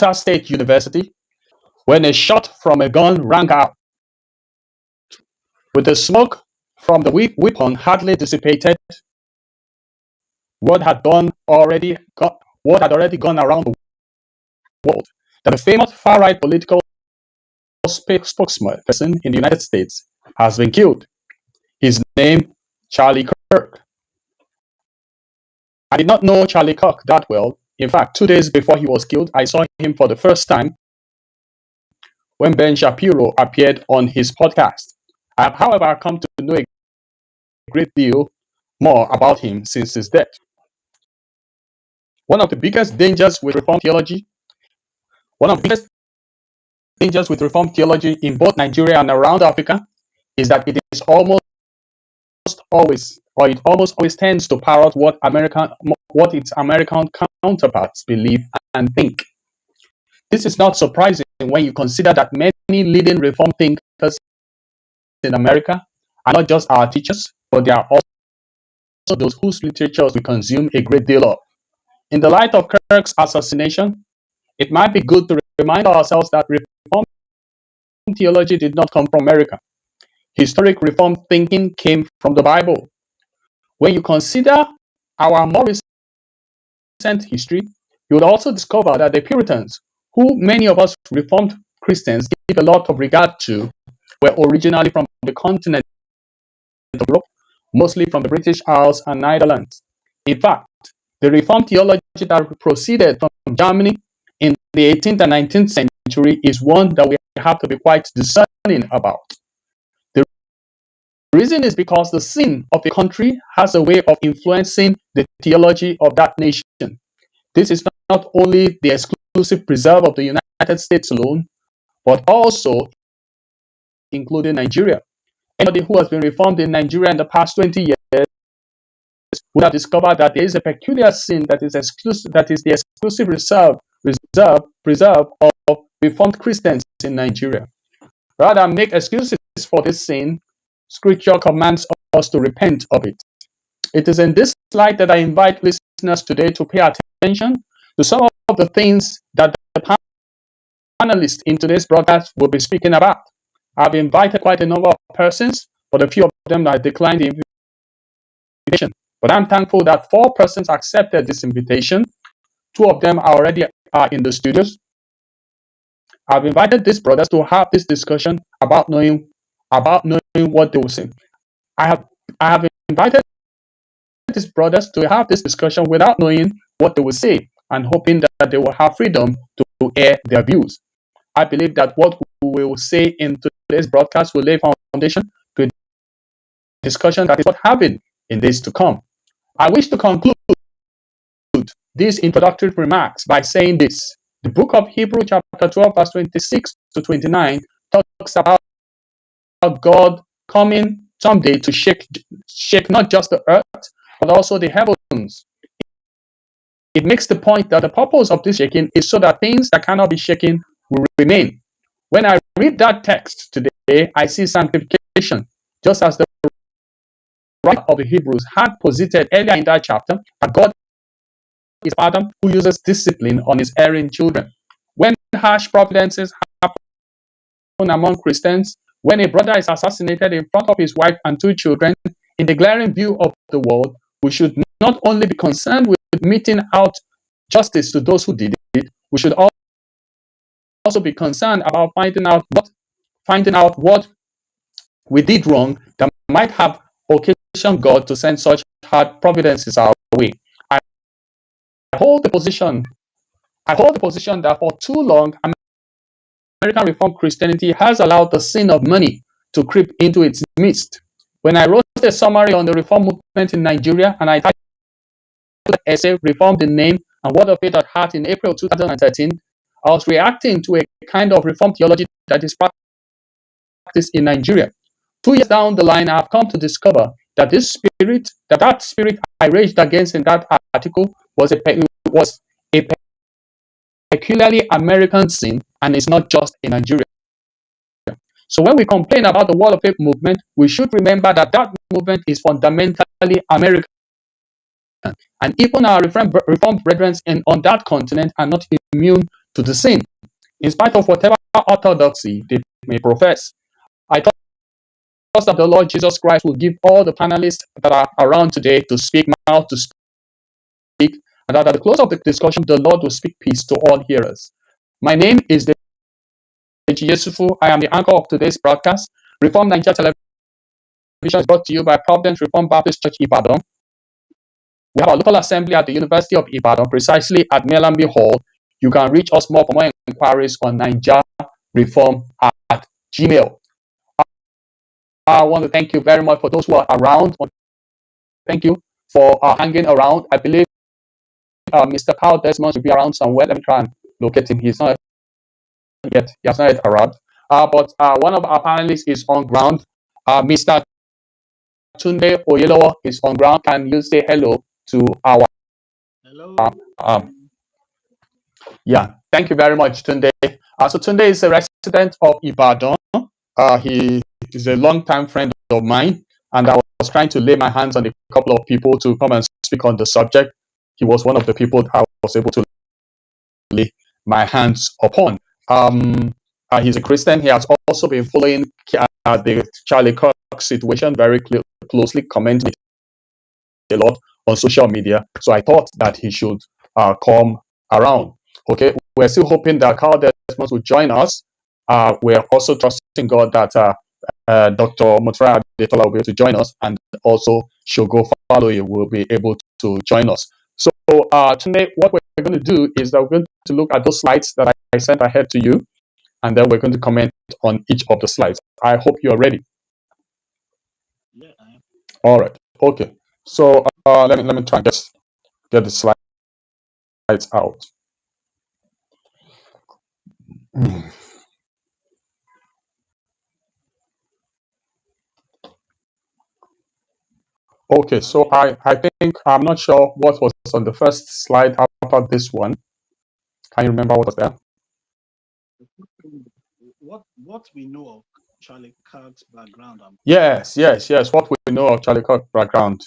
State University when a shot from a gun rang out. With the smoke from the weapon hardly dissipated, word had already gone around the world that the famous far-right political spokesperson in the United States has been killed. His name, Charlie Kirk. I did not know Charlie Kirk that well. In fact, 2 days before he was killed, I saw him for the first time when Ben Shapiro appeared on his podcast. I have, however, come to know a great deal more about him since his death. One of the biggest dangers with Reformed theology in both Nigeria and around Africa is that it almost always tends to parrot what its American counterparts believe and think. This is not surprising when you consider that many leading Reformed thinkers in America are not just our teachers, but they are also those whose literatures we consume a great deal of. In the light of Kirk's assassination, it might be good to remind ourselves that Reformed theology did not come from America. Historic Reformed thinking came from the Bible. When you consider our more recent history, you will also discover that the Puritans, who many of us Reformed Christians give a lot of regard to, were originally from the continent of Europe, mostly from the British Isles and Netherlands. In fact, the Reformed theology that proceeded from Germany in the 18th and 19th century is one that we have to be quite discerning about. The reason is because the sin of a country has a way of influencing the theology of that nation. This is not only the exclusive preserve of the United States alone, but also including Nigeria. Anybody who has been reformed in Nigeria in the past 20 years would have discovered that there is a peculiar sin that is the exclusive preserve of Reformed Christians in Nigeria. Rather than make excuses for this sin, Scripture commands us to repent of it. It is in this light that I invite listeners today to pay attention to some of the things that the panelists in today's broadcast will be speaking about. I've invited quite a number of persons, but a few of them have declined the invitation. But I'm thankful that 4 persons accepted this invitation. 2 of them already are in the studios. I've invited these brothers to have this discussion about knowing what they will say. I have invited these brothers to have this discussion without knowing what they will say and hoping that they will have freedom to air their views. I believe that what we will say in today's broadcast will lay foundation to a discussion that is worth having in days to come. I wish to conclude these introductory remarks by saying this. The book of Hebrews chapter 12 verse 26 to 29 talks about God coming someday to shake not just the earth, but also the heavens. It makes the point that the purpose of this shaking is so that things that cannot be shaken will remain. When I read that text today, I see sanctification, just as the writer of the Hebrews had posited earlier in that chapter, that God is a father who uses discipline on his erring children. When harsh providences happen among Christians, when a brother is assassinated in front of his wife and 2 children, in the glaring view of the world, we should not only be concerned with meting out justice to those who did it, we should also be concerned about finding out what we did wrong that might have occasioned God to send such hard providences our way. I hold the position that for too long, American Reformed Christianity has allowed the sin of money to creep into its midst. When I wrote a summary on the Reform movement in Nigeria, and I titled the essay Reformed in Name and Word of Faith at Heart in April 2013, I was reacting to a kind of Reformed theology that is practiced in Nigeria. 2 years down the line, I have come to discover that that spirit I raged against in that article was a peculiarly American sin, and it's not just in Nigeria. So when we complain about the Word of Faith movement, we should remember that that movement is fundamentally American. And even our Reformed brethren on that continent are not immune to the scene. In spite of whatever orthodoxy they may profess, I trust that the Lord Jesus Christ will give all the panelists that are around today to speak mouth to speak, and that at the close of the discussion, the Lord will speak peace to all hearers. My name is Deji Yesufu. I am the anchor of today's broadcast. Reform Nigeria Television is brought to you by Providence Reformed Baptist Church Ibadan. We have a local assembly at the University of Ibadan, precisely at Melambi Hall. You can reach us more for more inquiries on nigeriareform@gmail. I want to thank you very much for those who are around. Thank you for hanging around. I believe Mr. Carl Desmond will be around somewhere. Let me try and locate him. He's not yet. He has not yet arrived. But one of our panelists is on ground. Mr. Tunde Oyelowo is on ground. Can you say hello to our? Hello. Yeah. Thank you very much, Tunde. So Tunde is a resident of Ibadan. He is a long-time friend of mine, and I was trying to lay my hands on a couple of people to come and speak on the subject. He was one of the people I was able to lay my hands upon. He's a Christian. He has also been following the Charlie Kirk situation very closely, commenting a lot on social media. So I thought that he should come around. Okay, we're still hoping that Carl Desmond will join us. We're also trusting God that Dr. Mutra Adetola will be able to join us, and also Shogo Faloye will be able to join us. So today, what we're going to do is that we're going to look at those slides that I sent ahead to you, and then we're going to comment on each of the slides. I hope you are ready. Yeah, I am. All right. Okay. So let me try and get the slides out. Okay, so I think I'm not sure what was on the first slide after this one. Can you remember what was there? What we know of Charlie Kirk's background. Yes. What we know of Charlie Kirk's background.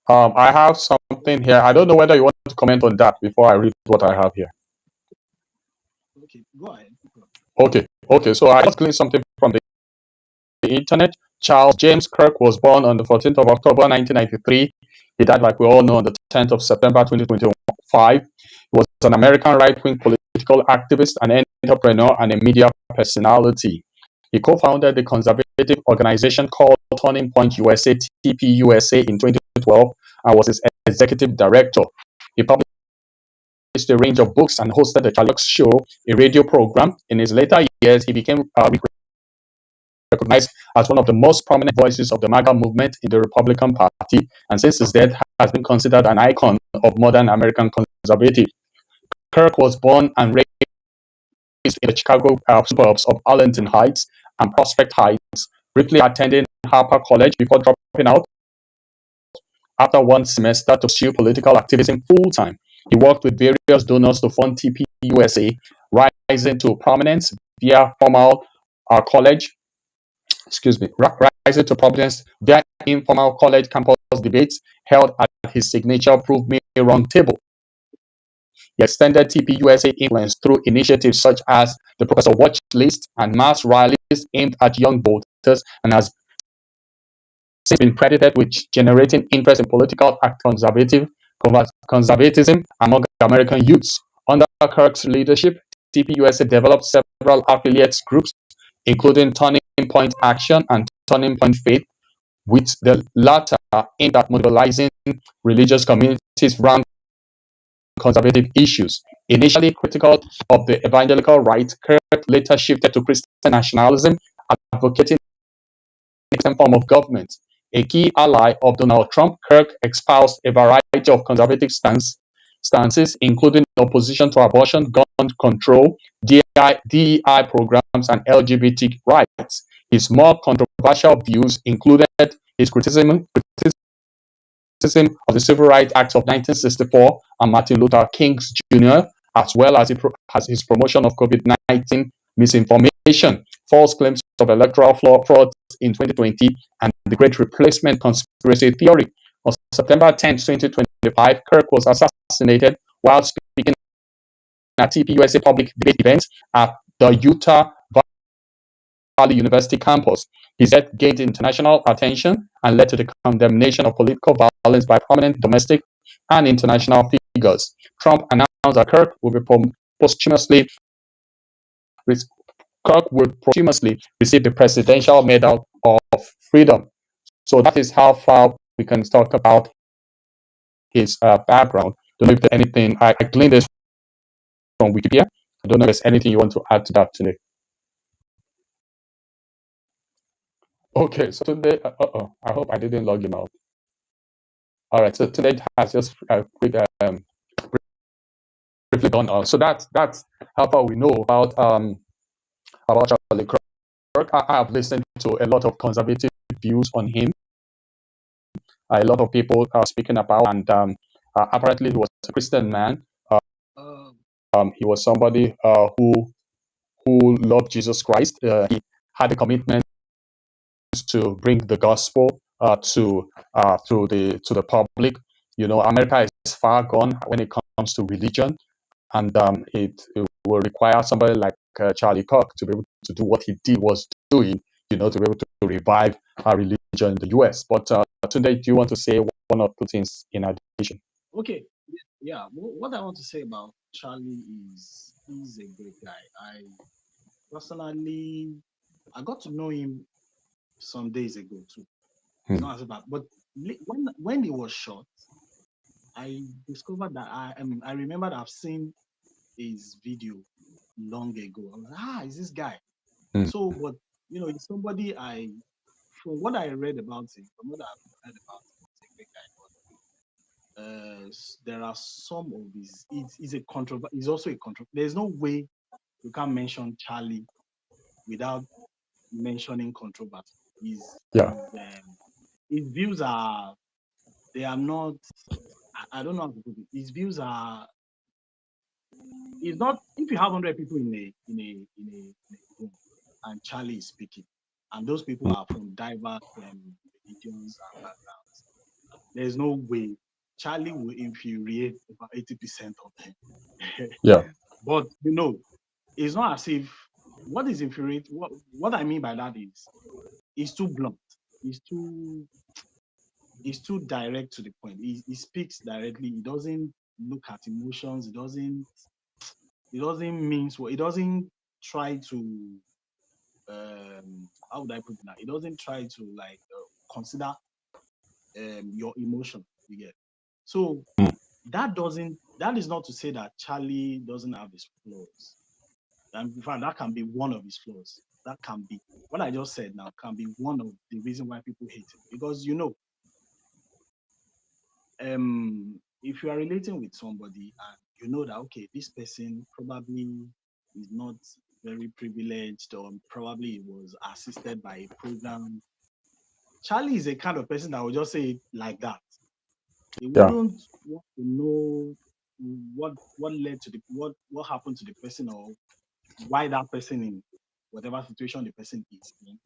I have something here. I don't know whether you want to comment on that before I read what I have here. Okay, go ahead. Okay. So I just gleaned something from the internet. Charles James Kirk was born on the 14th of October 1993. He died, like we all know, on the 10th of September 2025. He was an American right-wing political activist, an entrepreneur, and a media personality. He co-founded the conservative organization called Turning Point USA, TPUSA, in 2012, and was its executive director. He published a range of books and hosted the Charlie Kirk Show, a radio program. In his later years, he became recognized as one of the most prominent voices of the MAGA movement in the Republican Party, and since his death has been considered an icon of modern American conservative. Kirk was born and raised in the Chicago suburbs of Arlington Heights and Prospect Heights, briefly attending Harper College before dropping out after one semester to pursue political activism full-time. He worked with various donors to fund TPUSA, rising to prominence via formal college rising to prominence via informal college campus debates held at his signature Prove Me Wrong table. He extended TPUSA influence through initiatives such as the Professor Watch List and mass rallies aimed at young voters, and has since been credited with generating interest in political conservatism among American youths. Under Kirk's leadership, TPUSA developed several affiliate groups, including Turning Point Action and Turning Point Faith, with the latter aimed at mobilizing religious communities around conservative issues. Initially critical of the evangelical right, Kirk later shifted to Christian nationalism, advocating a different form of government. A key ally of Donald Trump, Kirk espoused a variety of conservative stances, including opposition to abortion, gun control, DEI programs, and LGBT rights. His more controversial views included his criticism of the Civil Rights Act of 1964 and Martin Luther King Jr., as well as his promotion of COVID-19 misinformation, false claims of electoral fraud in 2020, and the Great Replacement conspiracy theory. On September 10, 2025, Kirk was assassinated while speaking at TPUSA public debate event at the Utah Valley University campus. His death gained international attention and led to the condemnation of political violence by prominent domestic and international figures. Trump announced that posthumously Kirk would posthumously receive the Presidential Medal of Freedom. So that is how far we can talk about his background. Don't know if there's anything. I gleaned this from Wikipedia. I don't know if there's anything you want to add to that today. Okay, so today, I hope I didn't log him out. All right, so today has just quick briefly gone on. So that's how far we know about Charlie Kirk. I have listened to a lot of conservative views on him. A lot of people are speaking about, and apparently he was a Christian man. Uh, He was somebody who loved Jesus Christ. He had a commitment to bring the gospel to the public. You know, America is far gone when it comes to religion, and it will require somebody like Charlie Kirk to be able to do what he was doing. You know, to be able to revive our religion in the U.S. But today, do you want to say one or two things in addition? okay. Yeah. What I want to say about Charlie is he's a great guy. I personally, I got to know him some days ago too. It's Hmm. not as bad, but when he was shot, I discovered that I remember that I've seen his video long ago. I was like, is this guy? Hmm. So, but it's somebody from what I read about him, from what I've heard about him, he's a great guy. But there are some of his. He's a controversial. He's also a control. There's no way you can mention Charlie without mentioning controversy. Yeah, His views are they are not. I don't know how to put it. His views are. It's not if you have 100 people in a room and Charlie is speaking, and those people are from diverse religions and backgrounds. There's no way Charlie will infuriate about 80% of them. yeah, But it's not as if what is infuriate. What I mean by that is he's too blunt. He's too he's too direct to the point. He speaks directly. He doesn't look at emotions. He doesn't mean what. He doesn't try to how would I put it now? He doesn't try to like consider your emotion. You get so that is not to say that Charlie doesn't have his flaws. And in fact, that can be one of his flaws. That can be what I just said now can be one of the reason why people hate him because if you are relating with somebody and you know that okay, this person probably is not very privileged or probably was assisted by a program. Charlie is a kind of person that will just say it like that. He yeah, wouldn't want to know what led to what happened to the person or why that person in whatever situation the person is in.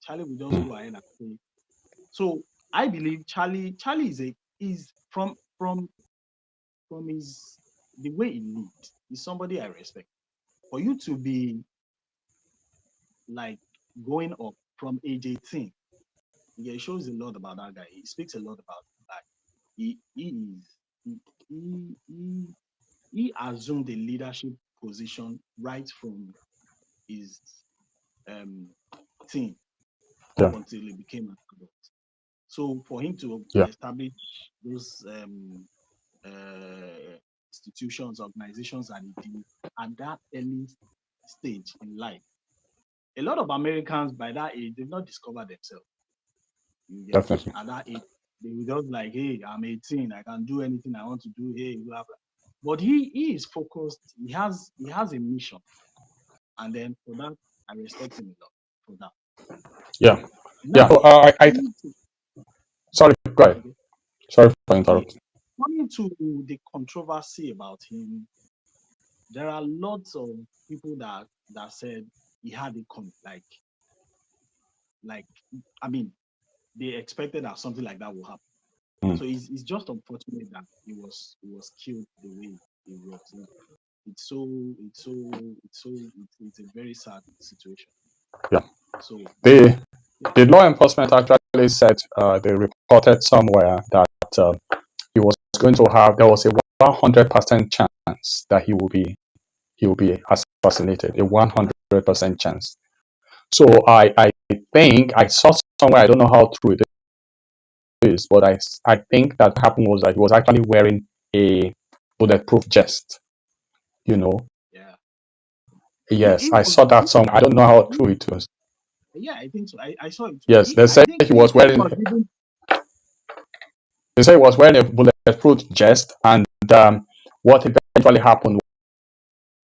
Charlie will just mm, go ahead and say. So I believe Charlie is from his the way he leads. He's somebody I respect. For you to be like going up from age 18, yeah, it shows a lot about that guy. He speaks a lot about that. He is he he he, he assumed a leadership position right from his um teen up yeah, until he became an adult. So for him to yeah, establish those institutions, organizations that he did at that early stage in life, a lot of Americans by that age they've not discovered themselves. You get definitely. at that age, they were just like, "Hey, I'm 18, I can do anything I want to do." Hey, blah blah. But he is focused. He has a mission, and then for that, I respect him a lot for that. Yeah, yeah. Now, coming to Sorry, go ahead. okay, Sorry for okay, interrupting. coming to the controversy about him, there are lots of people that said he had it coming. Like I mean, they expected that something like that will happen. Mm, So it's just unfortunate that he was killed the way he was. it's a very sad situation. Yeah. So The yeah, the law enforcement actually said they reported somewhere that he was going to have there was a 100% chance that he will be assassinated. A 100% chance. So I think I saw somewhere, I don't know how true it is, but I think that happened was that he was actually wearing a bulletproof vest. You know, yeah. yes, He I was saw that somewhere. I don't know how he, true it was. yeah, I think so. I saw it too. Yes, they I said think he was he wearing was even they said he was wearing a bulletproof vest, and what eventually happened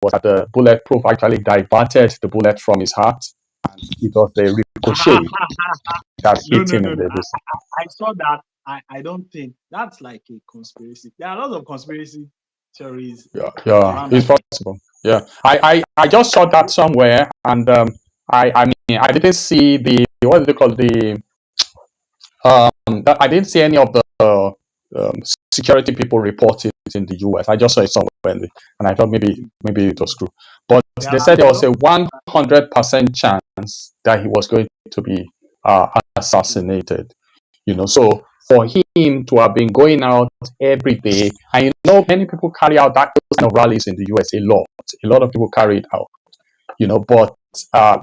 was that the bulletproof actually diverted the bullet from his heart, and it was the ricochet that no, hit no, him no, in no. the this. I saw that. I don't think that's like a conspiracy. There are a lot of conspiracy theories Yeah, yeah, around it's that guy. possible. Yeah, I just saw that somewhere, and I mean I didn't see the what do they call the I didn't see any of the um, security people report it in the US. I just saw it somewhere, and I thought maybe it was true. But There they are said there a was lot a 100% chance that he was going to be assassinated. So for him to have been going out every day, and many people carry out that kind of rallies in the US a lot. A lot of people carry it out. But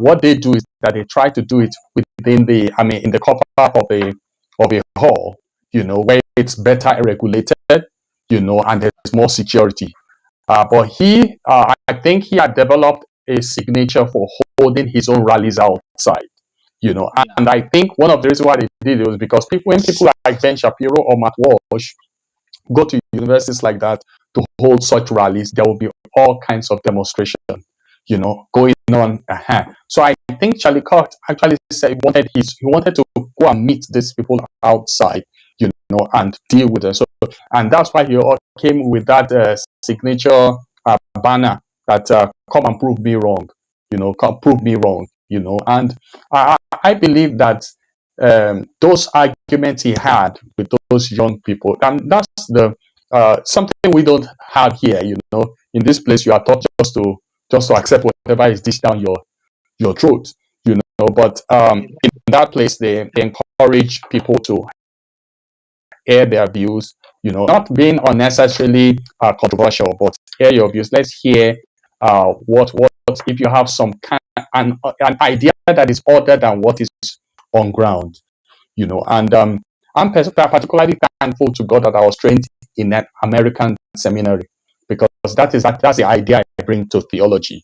what they do is that they try to do it within in the cover of a hall, where it's better regulated, and there's more security. But I think he had developed a signature for holding his own rallies outside, yeah, and I think one of the reasons why they did it was because when people like Ben Shapiro or Matt Walsh go to universities like that to hold such rallies, there will be all kinds of demonstration, going on. So I think Charlie Kirk actually said he wanted to go and meet these people outside, and deal with them. So, and that's why he came with that signature banner that come and prove me wrong, come prove me wrong, and I believe that those arguments he had with those young people, and that's the something we don't have here. In this place, you are taught just to accept whatever is dished down your throat. But yeah, in that place, they encourage people to air their views. Not being unnecessarily controversial, but air your views. Let's hear what if you have some kind an idea that is other than what is on ground. And I'm particularly thankful to God that I was trained in an American seminary, because that's the idea I bring to theology.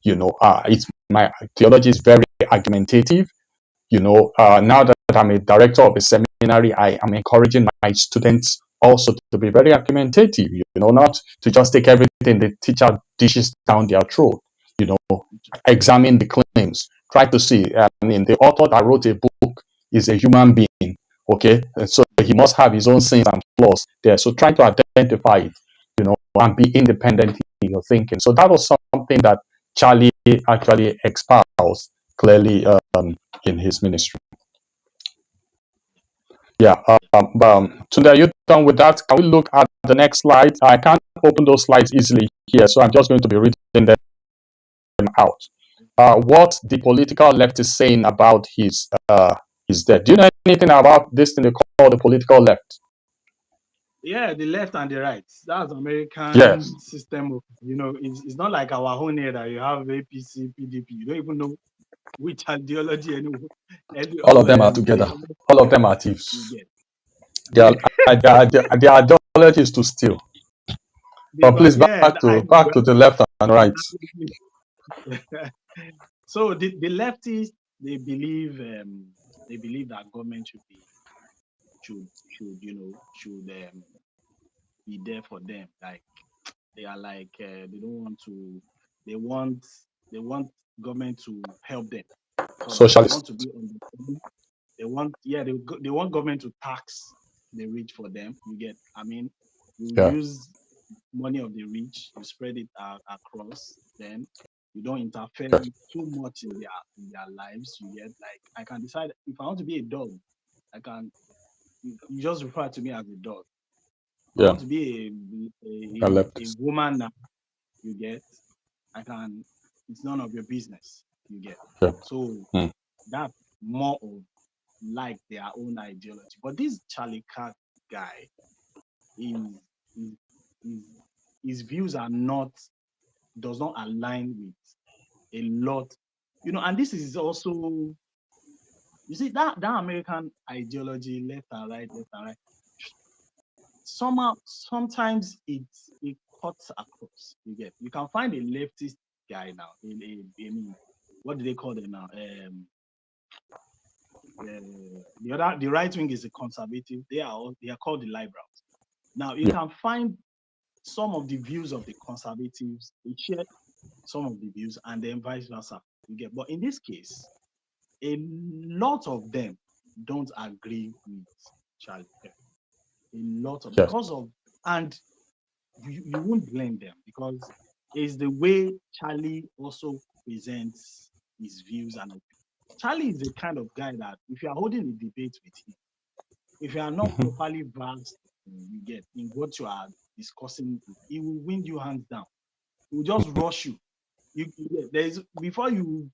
It's my theology is very argumentative. Now that I'm a director of a seminary, I am encouraging my students also to be very argumentative. Not to just take everything the teacher dishes down their throat. You know, Examine the claims. Try to see. I mean, the author that wrote a book is a human being. Okay, and so he must have his own sins and flaws there. So try to identify it. And be independent in your thinking. So that was something that Charlie actually espoused clearly in his ministry. Yeah. Tunde, are you done with that? Can we look at the next slide? I can't open those slides easily here, so I'm just going to be reading them out. What the political left is saying about his death. Do you know anything about this thing they call the political left? yeah, the left and the right. That's Yes. American system. It's not like our own here that you have APC, PDP. You don't even know which ideology anymore. Every All all of them are together. All of them are you thieves. get. Their, Yeah, their ideology is to steal. But because please, yeah, back to the left and right. so the leftists they believe that government should be there for them. Like they are like they don't want to they want they want government to help them sort of. They want to Socialist. be on the they want government to tax the rich for them. You get, I mean, you Yeah. use money of the rich, you spread it across, then you don't interfere Yes. too much in their lives. You get, like, I can decide if I want to be a dog. I can you just refer to me as a dog. If I Yeah. want to be A a leftist. woman now, You get, I can. It's none of your business. You get. Yeah. So Mm. that more of like their own ideology. But this Charlie Kirk guy is is is his views are not does not align with a lot, and this is also you see that American ideology, left and right, somehow sometimes it cuts across. You get, you can find a leftist guy now. I mean, what do they call them now? The right wing is a conservative. They are called the liberals. Now you Yeah. can find some of the views of the conservatives. They share some of the views, and then vice versa. You get, but in this case, a lot of them don't agree with Charlie Kirk. A lot of Yes. because of and you won't blame them because it's the way Charlie also presents his views and Charlie is the kind of guy that if you are holding a debate with him, if you are not Mhm. properly versed, you get in what you are discussing, he will win you hands down. He will just rush you. There's before you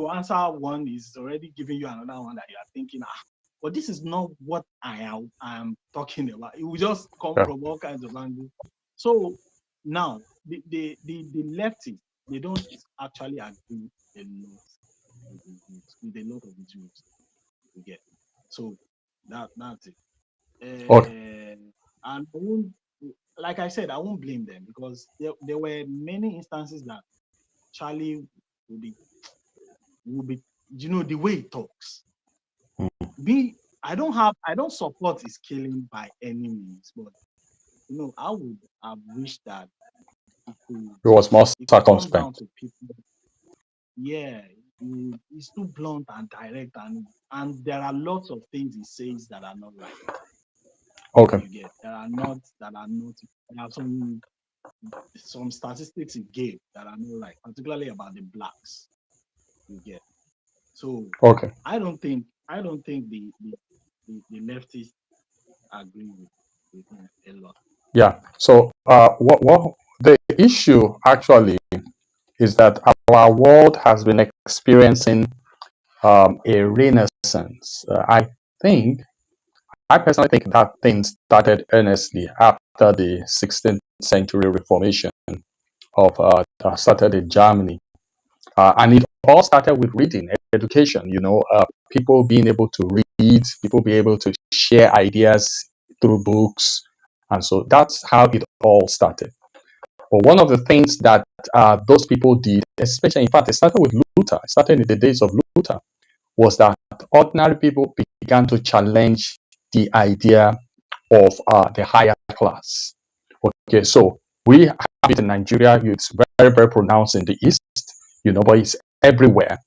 answer one, he's already giving you another one that you are thinking, but this is not what I am talking about. It will just come Yeah. from all kinds of angles. So now the leftists, they don't actually agree a lot with his views, with a lot of his views. You get, so that's it. Okay. And I won't, like I said, I won't blame them because there were many instances that Charlie would be will be, the way he talks. Mm. Me, I don't support his killing by any means, but I would have wished that it could It was more it could come down circumspect. to people. Yeah, he's too blunt and direct, and there are lots of things he says that are not right. Okay. You get, there are some statistics he gave that are not right, particularly about the blacks. You get. So Okay. I don't think the leftists agree with him a lot. Yeah. So, what the issue actually is that our world has been experiencing a renaissance. Think, I personally think that thing started earnestly after the 16th century Reformation started in Germany. And it all started with reading, education, people being able to read, people being able to share ideas through books. And so that's how it all started. But one of the things that those people did, especially, in fact, it started with Luther, it started in the days of Luther, was that ordinary people began to challenge the idea of the higher class. Okay, so we have it in Nigeria. It's very, very pronounced in the East, but it's everywhere,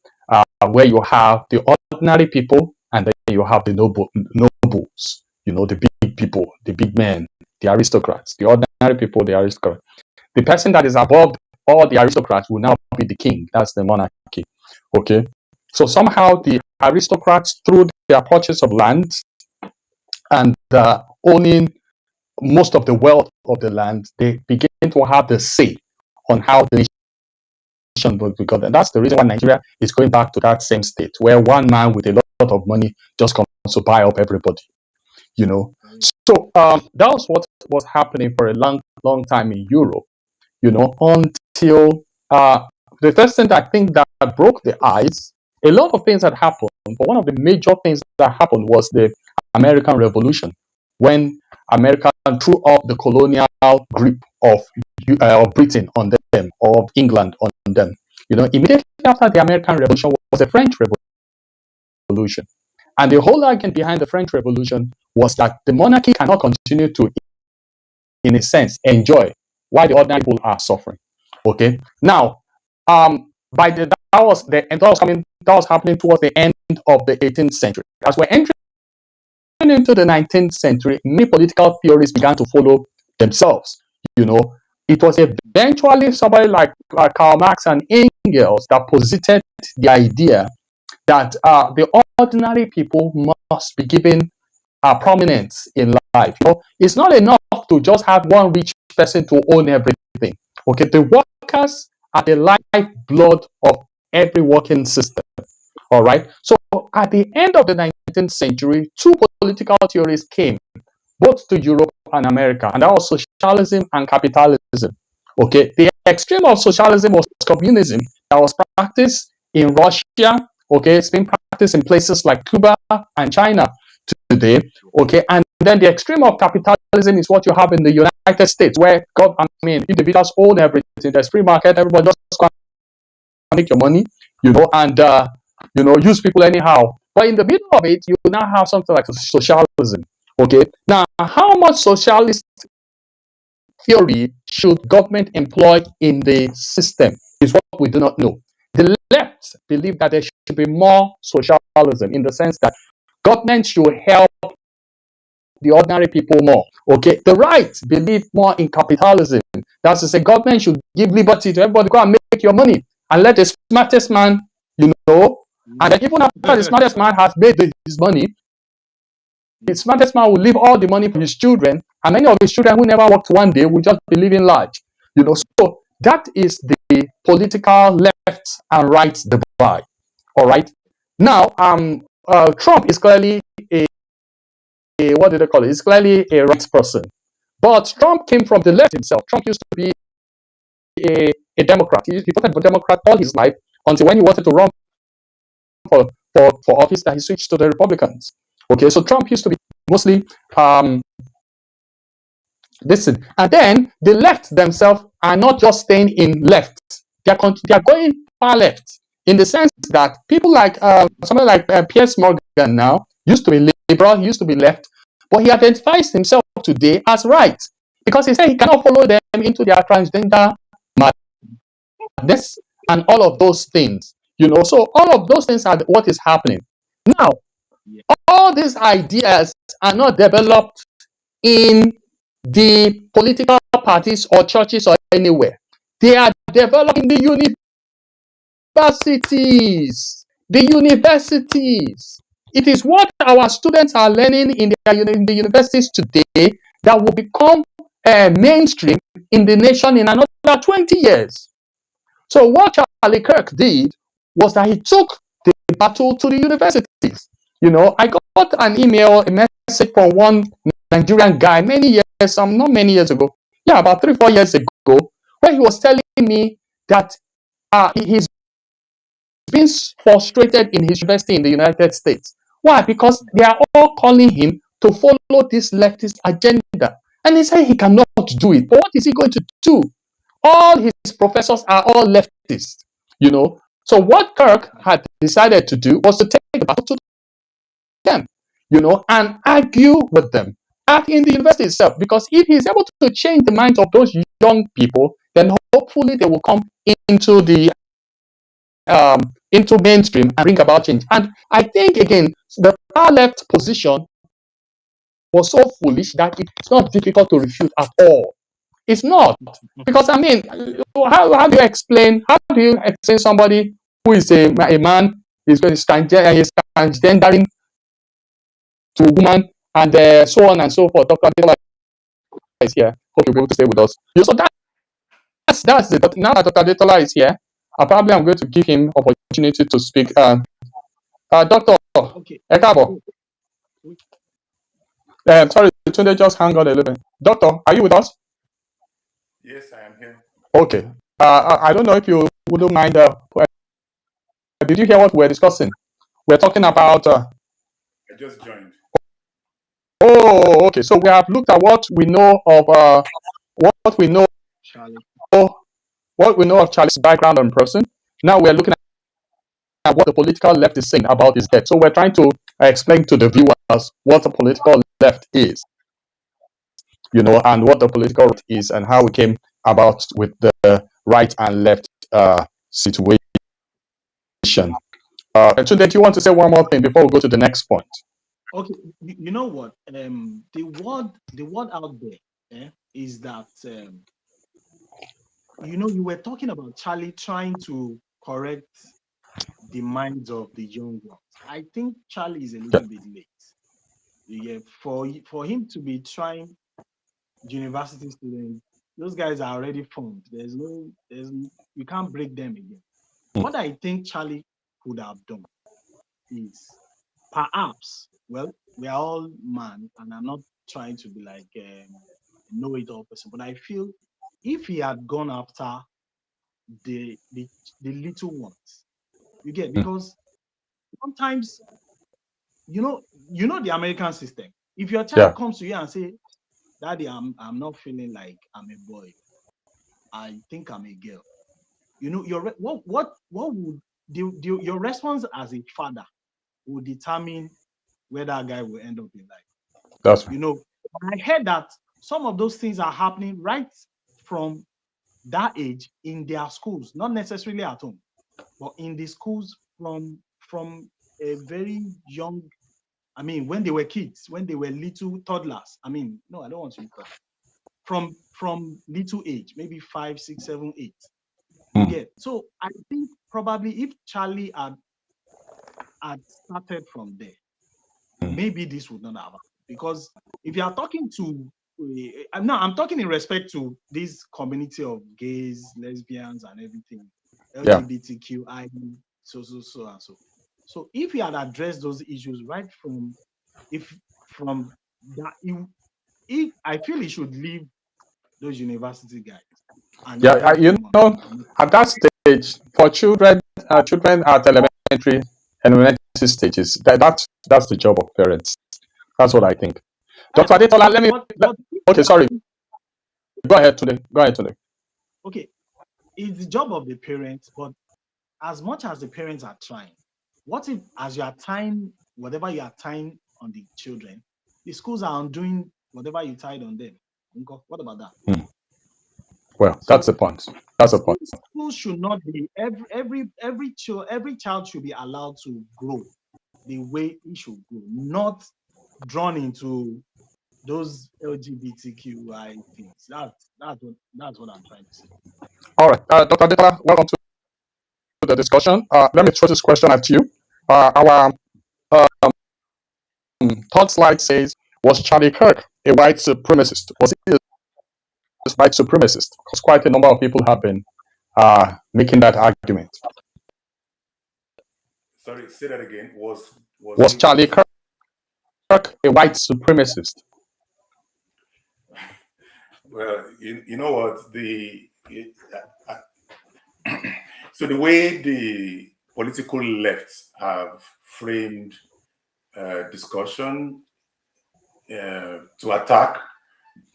where you have the ordinary people and then you have the nobles, the big people, the big men, the aristocrats, the ordinary people, the aristocrats. The person that is above all the aristocrats will now be the king. That's the monarchy. Okay. So somehow the aristocrats, through their purchase of land and owning most of the wealth of the land, they begin to have the say on how the nation will be governed. And that's the reason why Nigeria is going back to that same state where one man with a lot of money just comes to buy up everybody. You know. So that was what was happening for a long, long time in Europe. Until the first thing that I think that broke the ice, a lot of things had happened, but one of the major things that happened was the American Revolution, when America threw off the colonial grip of Britain on them, or of England on them. Immediately after the American Revolution was the French Revolution. And the whole argument behind the French Revolution was that the monarchy cannot continue to, in a sense, enjoy while the ordinary people are suffering. Okay. Now, by the that was the and that was happening towards the end of the 18th century. As we're entering into the 19th century, many political theories began to follow themselves. You know, it was eventually somebody like Karl Marx and Engels that posited the idea that the ordinary people must be given prominence in life. It's not enough to just have one rich person to own everything. Okay, the work workers are the lifeblood of every working system. All right. So at the end of the 19th century, two political theories came both to Europe and America, and that was socialism and capitalism. Okay, the extreme of socialism was communism that was practiced in Russia. Okay, it's been practiced in places like Cuba and China today. Okay, and then the extreme of capitalism is what you have in the United States, where individuals own everything. There's free market. Everybody just go and make your money, and use people anyhow. But in the middle of it, you now have something like socialism. Okay, now how much socialist theory should government employ in the system is what we do not know. The left believe that there should be more socialism in the sense that government should help the ordinary people more. Okay, the right believe more in capitalism. That's to say, government should give liberty to everybody, go and make your money, and let the smartest man, and then even after the smartest man has made his money, the smartest man will leave all the money for his children, and many of his children who never worked one day will just be living large. So that is the political left and right divide. All right. Now, Trump is clearly what do they call it? He's clearly a right person, but Trump came from the left himself. Trump used to be a Democrat. He voted for Democrat all his life until when he wanted to run for office that he switched to the Republicans. Okay, so Trump used to be mostly listen, and then the left themselves are not just staying in left; they are going far left in the sense that people like somebody like Piers Morgan now used to be liberal, he used to be left, but he identifies himself today as right because he said he cannot follow them into their transgender madness and all of those things. So all of those things are what is happening now. All these ideas are not developed in the political parties or churches or anywhere. They are developed in the universities. The universities. It is what our students are learning in the universities today that will become mainstream in the nation in another 20 years. So what Charlie Kirk did was that he took the battle to the universities. I got an email, a message from one Nigerian guy many years, not many years ago, about 3-4 years ago, where he was telling me that he's been frustrated in his university in the United States. Why? Because they are all calling him to follow this leftist agenda. And he said he cannot do it. But what is he going to do? All his professors are all leftists. So what Kirk had decided to do was to take the battle to them, and argue with them in the university itself. Because if he's able to change the minds of those young people, then hopefully they will come into the into mainstream and bring about change. And I think again, the far left position was so foolish that it's not difficult to refute at all. It's not because how do you explain? How do you explain somebody who is a man is transgendering to a woman and so on and so forth? Dr. Adeola is here. Hope you'll be able to stay with us. So that's it. Now that Dr. Adeola is here, probably I'm going to give him opportunity to speak. Doctor, Okay. Ekabo. Sorry, Tunde, just hang on a little bit. Doctor, are you with us? Yes, I am here. Okay. I don't know if you wouldn't mind. Did you hear what we're discussing? We're talking about. I just joined. Oh, okay. So we have looked at what we know of what we know Charlie. what we know of Charlie's background and person. Now we're looking at what the political left is saying about his death. So we're trying to explain to the viewers what the political left is, and what the political right is and how we came about with the right and left situation. And so, do you want to say one more thing before we go to the next point? Okay, you know what? The word out there is that you were talking about Charlie trying to correct the minds of the young ones. I think Charlie is a little bit late. Yeah, for him to be trying university students Those guys are already formed. You can't break them again. Mm. What I think Charlie could have done is perhaps, well, we are all man, and I'm not trying to be like a know-it-all person, but I feel if he had gone after the the, the little ones, you get, Mm. because sometimes you know the American system. If your Yeah, child comes to you and say, "Daddy, I'm not feeling like I'm a boy. I think I'm a girl." What would your response as a father will determine where that guy will end up in life. that's right. You know, I heard that some of those things are happening right from that age in their schools, not necessarily at home, but in the schools from a very young. I mean, when they were kids, when they were little toddlers. I mean, no, I don't want to use toddler. From little age, maybe 5, 6, 7, 8. You Mm. get. So I think probably if Charlie had started from there, Mm. maybe this would not have happened. Because if you are talking to, I'm talking in respect to this community of gays, lesbians, and everything, Yeah, LGBTQI, so and so. So if he had addressed those issues right if from that, I feel he should leave those university guys and yeah. invest You them on. know, at that stage, for children at elementary stages, that's the job of parents. That's what I think. Dr. Adetola, but but let, but if okay, sorry. Go ahead today. Go ahead today. okay, it's the job of the parents, but as much as the parents are trying, what if as you are tying whatever you are tying on the children, the schools are undoing whatever you tied on them? What about that? Mm. Well, that's So the point. That's the point. schools should not be every child should be allowed to grow the way he should grow, not drawn into those LGBTQI things. That's what I'm trying to say. All right, Dr. Adetola, welcome to the discussion. Let me throw this question at you. Our third slide says, was Charlie Kirk a white supremacist? Was he a white supremacist? Because quite a number of people have been making that argument. Sorry, say that again. Was Was he Charlie what? Kirk a white supremacist? Well, you know what uh, so the way the political left have framed discussion to attack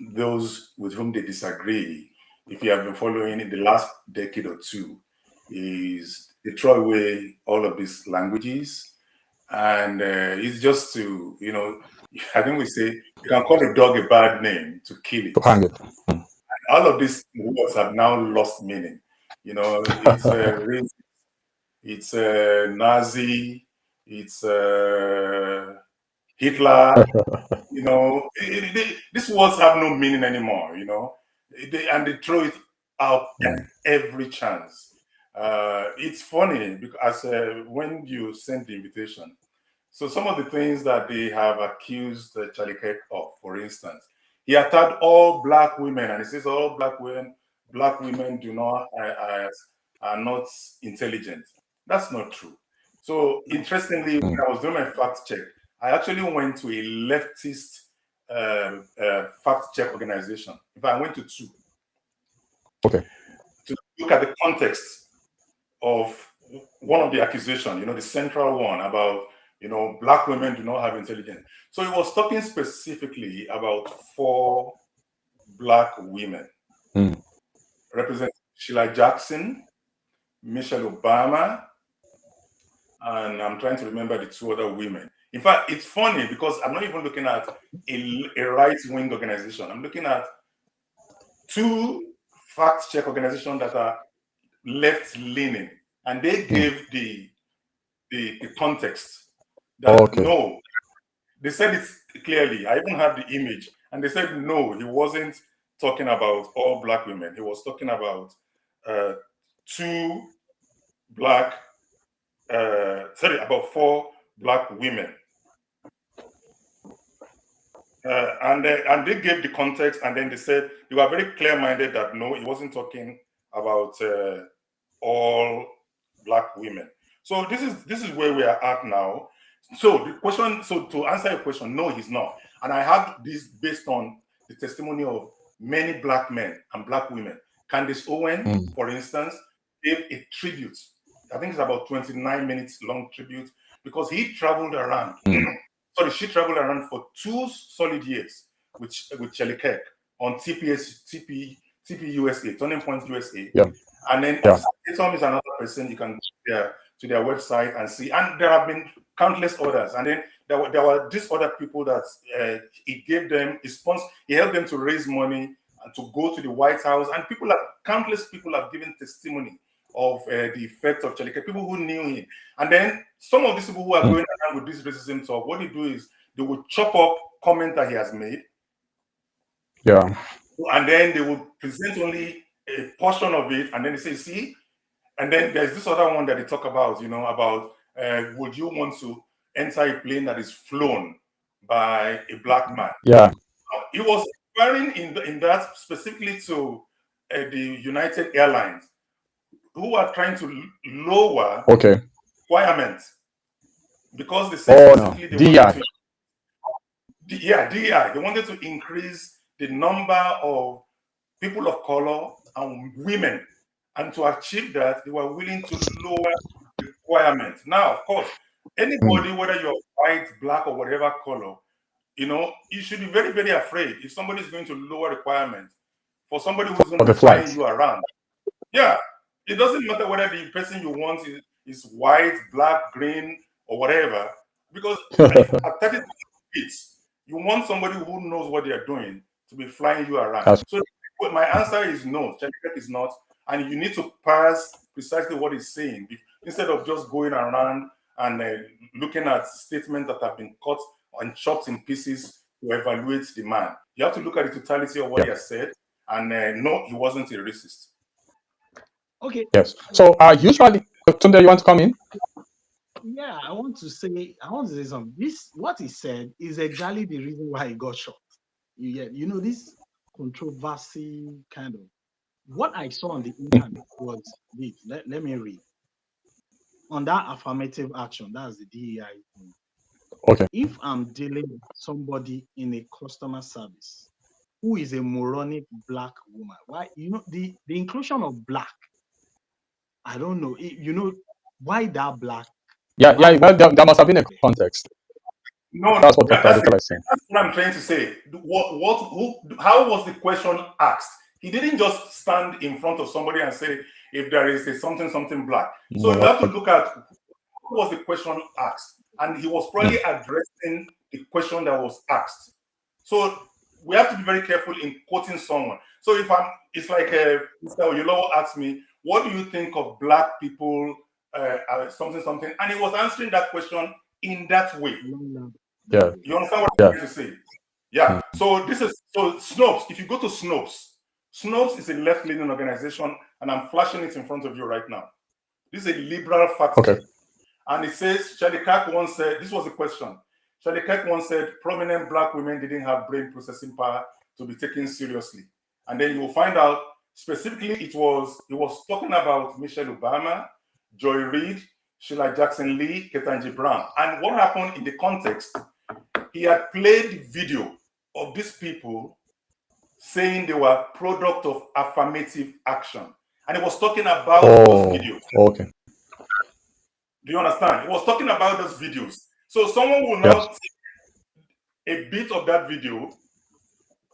those with whom they disagree, if you have been following in the last decade or two, is they throw away all of these languages, and it's just to, I think we say you can call a dog a bad name to kill To it. hang it. All of these words have now lost meaning. It's it's Nazi, it's Hitler. These words have no meaning anymore. And they throw it out at every chance. It's funny because when you send the invitation, so some of the things that they have accused Charlie Kirk of, for instance, he attacked all black women, and he says all black women do not are not intelligent. That's not true. So interestingly, when Mm. I was doing my fact check, I actually went to a leftist fact check organization. In fact, I went to two Okay. to look at the context of one of the accusations, the central one about, black women do not have intelligence. So he was talking specifically about four black women, Mm. Representative Sheila Jackson, Michelle Obama, and I'm trying to remember the two other women. In fact, it's funny because I'm not even looking at a right-wing organization. I'm looking at two fact-check organizations that are left-leaning, and they Mm. gave the context that Okay. no, they said it clearly. I even have the image, and they said no, he wasn't talking about all black women. He was talking about uh, two black, about four black women. And they gave the context, and then they said they were very clear-minded that no, he wasn't talking about all black women. So this is where we are at now. So the question, so to answer your question, no, he's not. And I have this based on the testimony of many black men and black women. Candace Owen, for instance, gave a tribute. I think it's about 29 minutes long tribute because he traveled around. Sorry, she traveled around for 2 solid years with Shelley Kirk on TPUSA, Turning Point USA. Yeah. And then Yeah. Tom is another person you can go to their website and see. And there have been countless others. And then there were these other people that he gave them a sponsor. He helped them to raise money and to go to the White House. And countless people have given testimony of the effect of Charlie Kirk, people who knew him. And then some of these people who are going around with this racism talk, what they do is they will chop up comment that he has made. Yeah. And then they will present only a portion of it, and then they say, see, and then there's this other one that they talk about, about would you want to enter a plane that is flown by a black man? Yeah. He was referring in that specifically to the United Airlines, who are trying to lower requirements because they said specifically they wanted DEI. They wanted to increase the number of people of color and women, and to achieve that, they were willing to lower requirements. Now, of course, anybody, whether you're white, black, or whatever color, you should be very, very afraid if somebody is going to lower requirements for somebody who's going to be flying you around. Yeah, it doesn't matter whether the person you want is white, black, green, or whatever, because at 30 feet, you want somebody who knows what they're doing to be flying you around. So my answer is no, Charlie Kirk is not, and you need to parse precisely what he's saying instead of just going around and looking at statements that have been cut and chopped in pieces to evaluate the man. You have to look at the totality of what he has said, and no, he wasn't a racist. Okay. Yes. So usually, Tunde, you want to come in? Yeah, I want to say something. What he said is exactly the reason why he got shot. This controversy kind of. What I saw on the internet was this. Let me read. On that affirmative action, that's the DEI thing. Okay. If I'm dealing with somebody in a customer service who is a moronic black woman, why the inclusion of black, I don't know. Why that black? Yeah. Well, there must have been a context. No, that's what I'm saying. That's what I'm trying to say. How was the question asked? He didn't just stand in front of somebody and say, if there is a something black. So you have to look at what was the question asked. And he was probably addressing the question that was asked. So we have to be very careful in quoting someone. So it's like Mr. Oyolowo asked me, what do you think of black people, something? And he was answering that question in that way. Yeah. You understand what I'm trying to say? Yeah. So Snopes. If you go to Snopes is a left-leaning organization, and I'm flashing it in front of you right now. This is a liberal fact check. And it says, Charlie Kirk once said, this was the question. Charlie Kirk once said, prominent black women didn't have brain processing power to be taken seriously. And then you will find out, specifically, he was talking about Michelle Obama, Joy Reid, Sheila Jackson Lee, Ketanji Brown. And what happened in the context, he had played the video of these people saying they were product of affirmative action. And he was talking about those videos. Okay. Do you understand? He was talking about those videos. So someone will now take a bit of that video,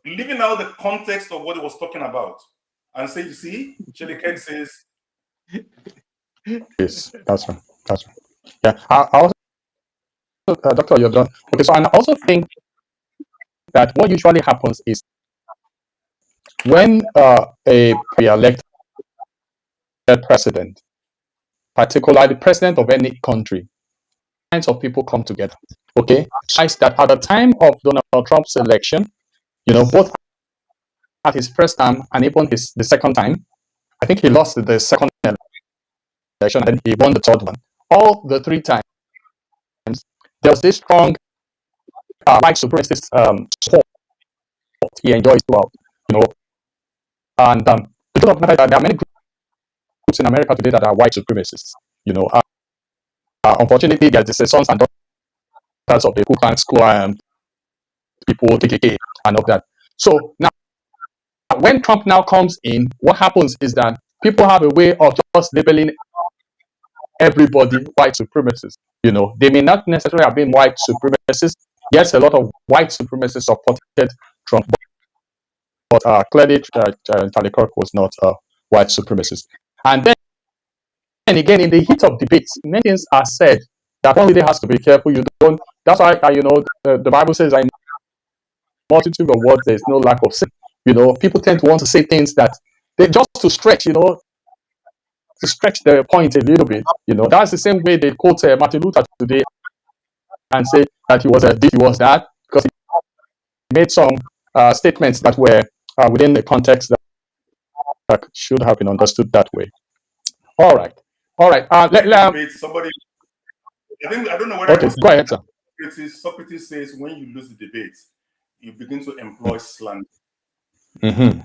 leaving out the context of what he was talking about, and say, you see, Charlie Kirk says. Yes, that's right. Yeah. I also, Doctor, you're done. Okay, so I also think that what usually happens is when a pre-elected president, particularly the president of any country, kinds of people come together. Okay, it's that at the time of Donald Trump's election, both at his first time and even the second time, I think he lost the second election and then he won the third one. All the three times, there was this strong white supremacist support he enjoys throughout, you know. And the truth of the matter is that there are many groups in America today that are white supremacists, you know. Unfortunately, there's the sons and daughters of the Ku Klux Klan people, KKK, and all that. So now, when Trump now comes in, what happens is that people have a way of just labeling everybody white supremacists. You know, they may not necessarily have been white supremacists. Yes, a lot of white supremacists supported Trump, but clearly Charlie Kirk was not a white supremacist. And then again, in the heat of debates, many things are said that one really has to be careful. You don't. That's why you know the Bible says, "In multitude of words, there is no lack of sin." You know, people tend to want to say things that they just to stretch. You know, to stretch their point a little bit. You know, that's the same way they quote Martin Luther today and say that he was a this, he was that, because he made some statements that were within the context that should have been understood that way. All right, all right. Somebody, I don't know whether okay, go ahead, sir. Socrates says when you lose the debate, you begin to employ slander. Okay.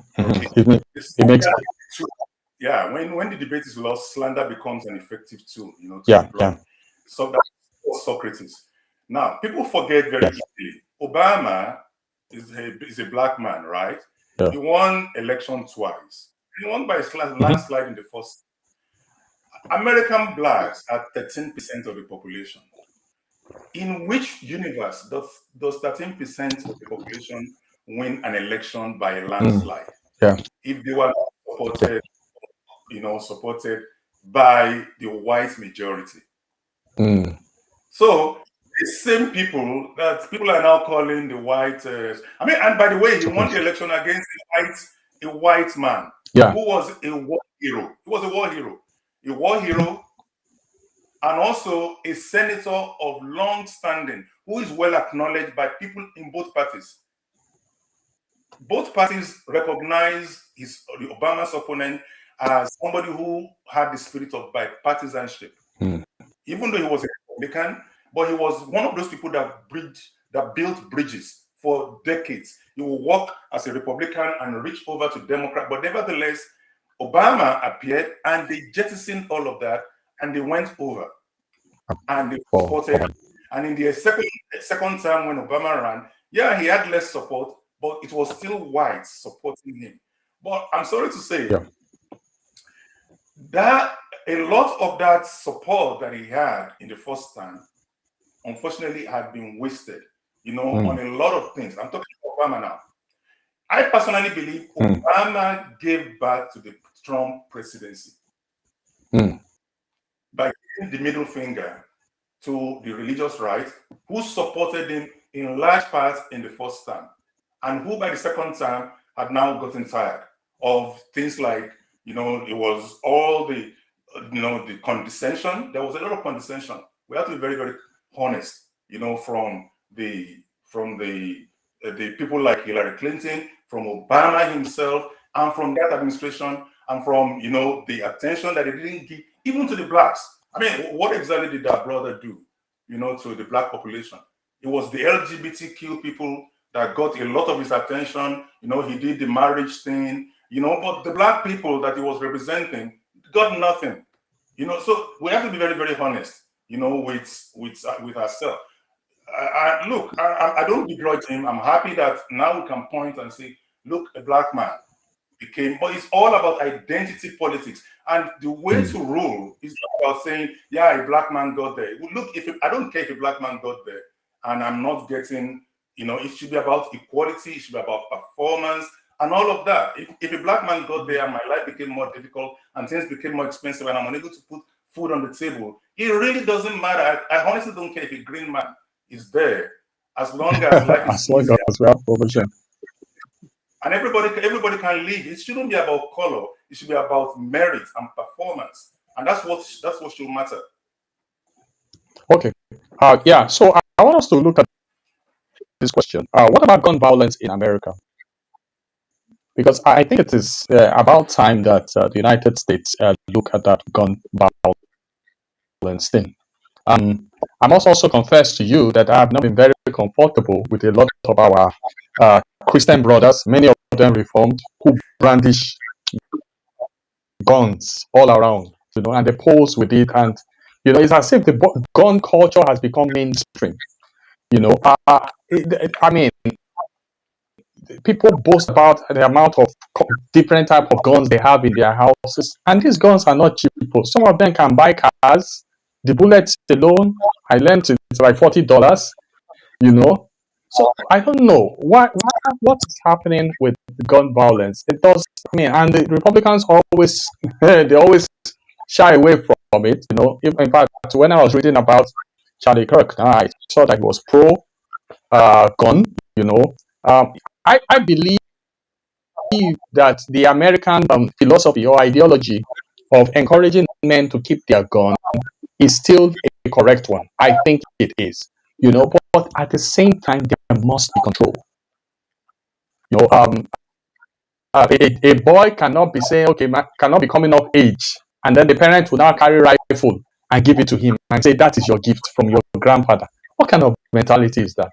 It makes yeah. When the debate is lost, slander becomes an effective tool. You know. Yeah. So that's Socrates. Now people forget very easily. Obama is a black man, right? Yeah. He won election twice. He won by a landslide in the first. American blacks are 13% of the population. In which universe does 13% of the population win an election by a landslide? Yeah. If they were supported by the white majority. So these same people that people are now calling the white. And by the way, he won the election against a white man who was a war hero. He was a war hero, and also a senator of long standing who is well acknowledged by people in both parties. Both parties recognize the Obama's opponent as somebody who had the spirit of bipartisanship. Even though he was a Republican, but he was one of those people that built bridges for decades. He will work as a Republican and reach over to Democrat. But nevertheless, Obama appeared and they jettisoned all of that and they went over. And they supported. And in the second time when Obama ran, he had less support, but it was still whites supporting him. But I'm sorry to say that a lot of that support that he had in the first time, unfortunately, had been wasted, on a lot of things. I'm talking about Obama now. I personally believe Obama gave back to the Trump presidency by giving the middle finger to the religious right, who supported him in large parts in the first term, and who by the second term had now gotten tired of things like, it was all the, the condescension. There was a lot of condescension. We have to be very, very honest, from the people like Hillary Clinton, from Obama himself, and from that administration, and from, the attention that they didn't give even to the blacks. I mean, what exactly did that brother do, to the black population? It was the LGBTQ people that got a lot of his attention. He did the marriage thing, but the black people that he was representing got nothing. So we have to be very, very honest, with ourselves. Look, I don't begrudge him. I'm happy that now we can point and say, look, a black man became, but it's all about identity politics. And the way to rule is not about saying, a black man got there. Look, I don't care if a black man got there and I'm not getting, it should be about equality, it should be about performance and all of that. If a black man got there and my life became more difficult and things became more expensive and I'm unable to put food on the table, it really doesn't matter. I honestly don't care if a green man is there, as long as life is easier. As we have provision. And everybody can live. It shouldn't be about color. It should be about merit and performance, and that's what should matter. Okay. So I want us to look at this question. What about gun violence in America? Because I think it is about time that the United States look at that gun violence thing. I must also confess to you that I have not been very comfortable with a lot of our Christian brothers, many of them reformed, who brandish guns all around, and they pose with it. And, it's as if the gun culture has become mainstream. I mean, people boast about the amount of different type of guns they have in their houses, and these guns are not cheap. Some of them can buy cars. The bullets alone, I learned it's like $40. So I don't know what's happening with gun violence. It does. I mean, and the Republicans always they always shy away from it. In fact, when I was reading about Charlie Kirk, I saw that he was pro gun. Um, I believe that the American philosophy or ideology of encouraging men to keep their gun is still a correct one. I think it is. But at the same time, there must be control. You know, um, a boy cannot be saying, okay, cannot be coming of age, and then the parent will now carry rifle and give it to him and say that is your gift from your grandfather. What kind of mentality is that?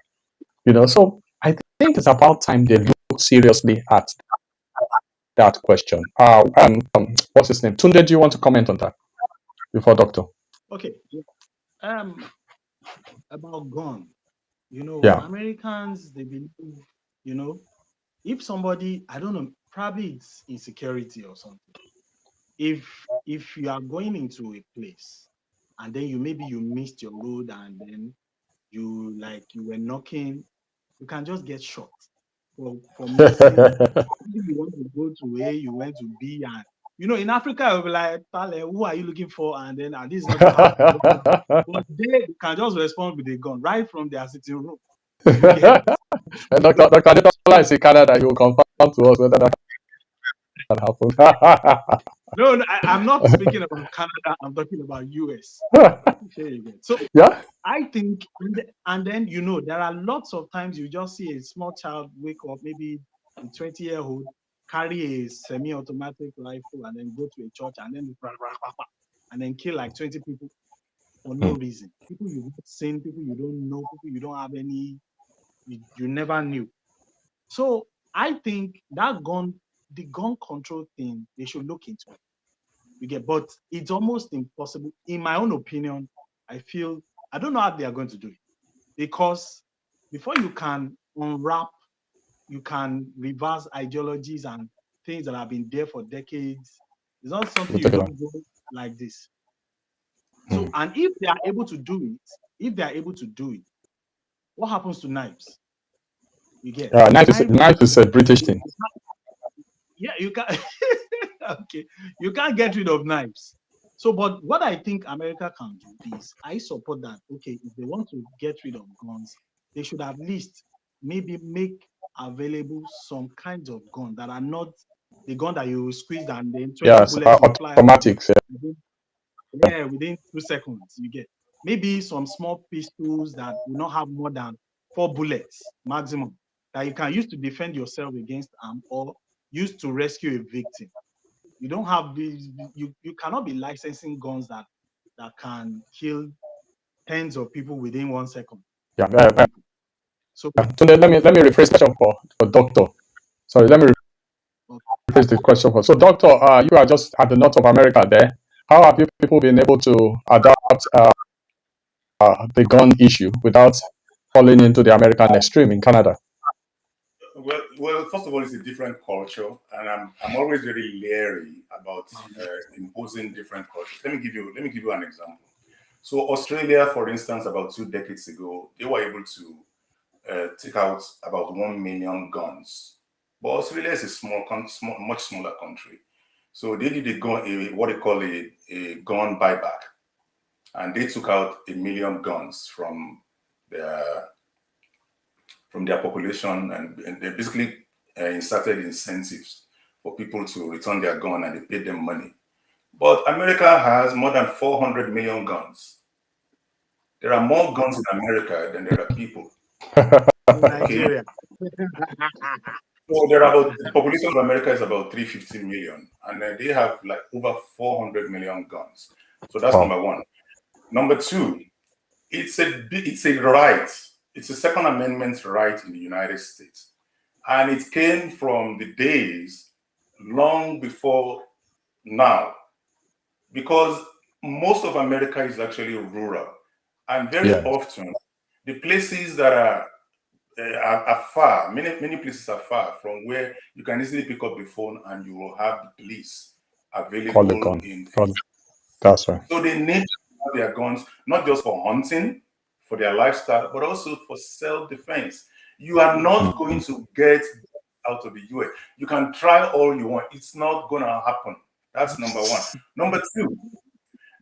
So I think it's about time they look seriously at that question. What's his name? Tunde, do you want to comment on that before Doctor? Okay. Um, about gun. Yeah. Americans, they believe, if somebody, I don't know, probably it's insecurity or something. If you are going into a place and then maybe you missed your road and then you were knocking, you can just get shot for missing. Maybe you want to go to A, you went to B, and in Africa you'll be like, Tale, who are you looking for? And then this is not the house. But they can just respond with a gun right from their sitting room. You get Dr. Adetola is in Canada. He will confirm to us whether that happened. No, I'm not speaking about Canada. I'm talking about US. So Yeah. I think, and then there are lots of times you just see a small child wake up, maybe a 20-year-old, carry a semi-automatic rifle and then go to a church and then kill like 20 people for no reason. People you've not seen, people you don't know, people you don't have any, you never knew. So I think the gun control thing, they should look into it. But it's almost impossible. In my own opinion, I don't know how they are going to do it. Because before you can unwrap, you can reverse ideologies and things that have been there for decades. It's not something you don't do like this. So, and if they are able to do it, what happens to knives? You get Knife is a British thing. Yeah, you can. Okay, you can't get rid of knives. So, but what I think America can do is, I support that. Okay, if they want to get rid of guns, they should at least maybe make available some kinds of gun that are not the gun that you squeeze and then 20 bullets will fly out. Automatics. Yeah, within 2 seconds, you get maybe some small pistols that will not have more than 4 bullets maximum that you can use to defend yourself against arm or use to rescue a victim. You don't have you cannot be licensing guns that can kill tens of people within 1 second. Yeah. So Tunde, let me rephrase the question for Doctor. Sorry, let me rephrase the question for. So, Doctor, you are just at the north of America there. How have you people been able to adapt the gun issue without falling into the American extreme in Canada? Well, first of all, it's a different culture, and I'm always very leery about imposing different cultures. Let me give you an example. So Australia, for instance, about 2 decades ago, they were able to take out about 1 million guns. But Australia is a much smaller country. So they did what they call a gun buyback, and they took out 1 million guns their from their population, and they basically inserted incentives for people to return their gun, and they paid them money. But America has more than 400 million guns. There are more guns in America than there are people. Nigeria. So the population of America is about 350 million, and they have like over 400 million guns. So that's number one. Number two, it's a right. it's a Second Amendment right in the United States. And it came from the days long before now, because most of America is actually rural. And very Yes. often, the places that are far, many places are far from where you can easily pick up the phone and you will have the police Call the available gun. in. That's right. So they need to have their guns, not just for hunting, for their lifestyle, but also for self-defense. You are not going to get out of the US. You can try all you want. It's not going to happen. That's number one. Number two,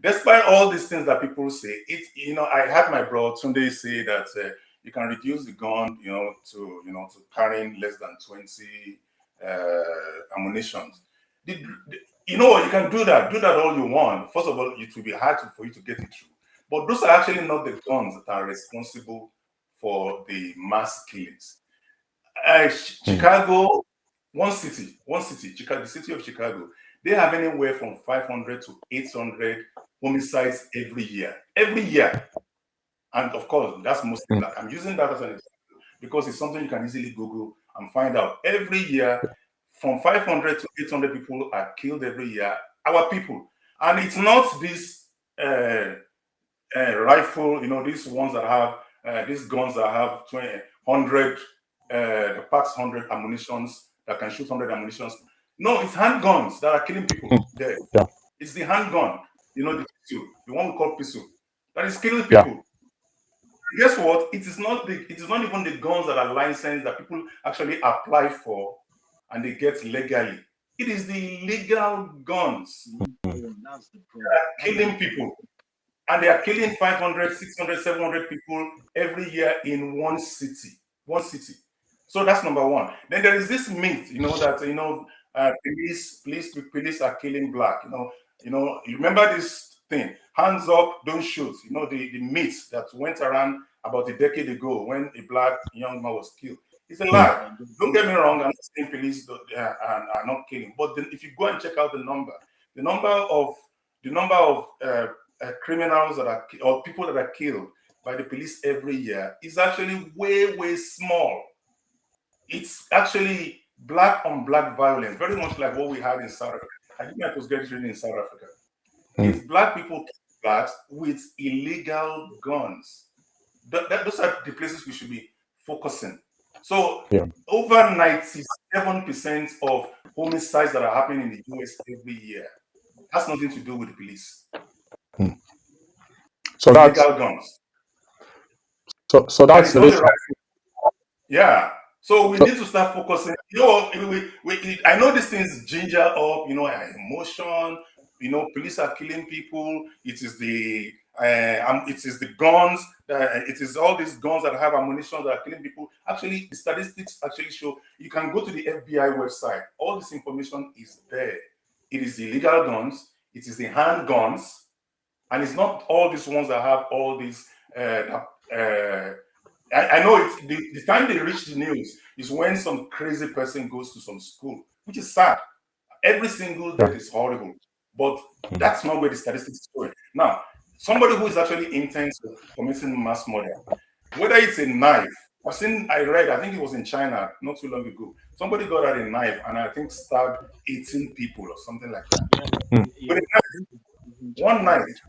despite all these things that people say, I had my brother Tunde say that you can reduce the gun, to carrying less than 20 ammunitions. You know what? You can do that. Do that all you want. First of all, it will be hard for you to get it through. But those are actually not the guns that are responsible for the mass killings. Chicago, one city, Chicago, the city of Chicago, they have anywhere from 500 to 800 homicides every year. Every year. And of course, that's mostly black. I'm using that as an example because it's something you can easily Google and find out. Every year, from 500 to 800 people are killed every year, our people. And it's not this rifle, these ones that have, these guns that have 100, the packs 100 ammunitions that can shoot 100 ammunitions. No, it's handguns that are killing people there. Yeah. It's the handgun, the pistol, the one we call pistol, that is killing Yeah. people. Guess what? It is not even the guns that are licensed that people actually apply for and they get legally. It is the illegal guns That's the problem. killing people. And they are killing 500, 600, 700 people every year in one city. One city. So that's number one. Then there is this myth, that police are killing black. You remember this thing, hands up, don't shoot. The myth that went around about a decade ago when a black young man was killed. It's a lie. Don't get me wrong. I'm not saying police are not killing, but then if you go and check out the number of criminals that are or people that are killed by the police every year is actually way, way small. It's actually black on black violence, very much like what we had in South Africa. I think I was getting in South Africa. It's black people killing blacks with illegal guns. Those are the places we should be focusing. So over 97% of homicides that are happening in the US every year has nothing to do with the police. So that's illegal guns. so that's the reason. Yeah. So we need to start focusing. I know these things ginger up, emotion. Police are killing people. It is the guns. It is all these guns that have ammunition that are killing people. Actually, the statistics actually show. You can go to the FBI website. All this information is there. It is the illegal guns. It is the handguns, and it's not all these ones that have all these. I know it's the time they reach the news is when some crazy person goes to some school, which is sad. Every single death is horrible, but that's not where the statistics is going. Now, somebody who is actually intent of committing mass murder, whether it's a knife, I think it was in China not too long ago. Somebody got out a knife and I think stabbed 18 people or something like that. With a knife, one knife.